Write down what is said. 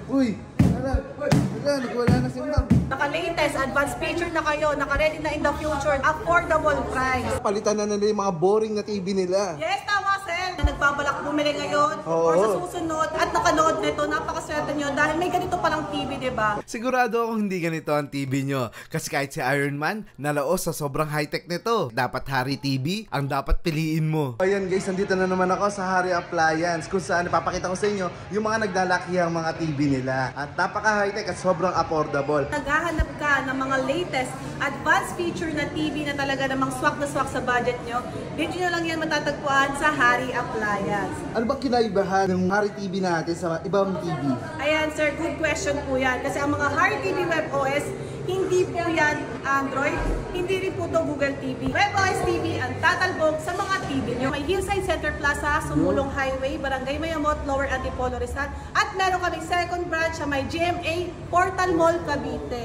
Uy! Wala na si Ma'am. Naka-latest, advanced feature na kayo, naka-ready na in the future, affordable price. Palitan na nila yung mga boring na TV nila. Yes, tama, sir. Na nagbabalak bumili ngayon Oo. or sa susunod at nakanood nito, napakaswerte nyo dahil may ganito palang TV, di ba? Sigurado akong hindi ganito ang TV nyo. Kasi kahit si Iron Man, nalaos sa sobrang high-tech nito. Dapat Hari TV ang dapat piliin mo. Ayan guys, nandito na naman ako sa Hari Appliance kung saan ipapakita ko sa inyo yung mga naglalakihang mga TV nila. At napaka-high-tech at sobrang affordable. Naghahanap ka ng mga latest advanced feature na TV na talaga namang swak na swak sa budget nyo, dito nyo lang yan matatagpuan sa Hari Appliance. Ano ba kinaibahan ng Hari TV natin sa ibang TV? Ayan sir, good question po yan. Kasi ang mga Hari TV Web OS, hindi po yan Android, hindi rin po to Google TV. Web OS TV ang tatalbog sa mga TV nyo. May Hillside Center Plaza, Sumulong Highway, Barangay Mayamot, Lower Antipolo, Rizal. At meron kaming second branch sa may GMA Portal Mall, Cavite.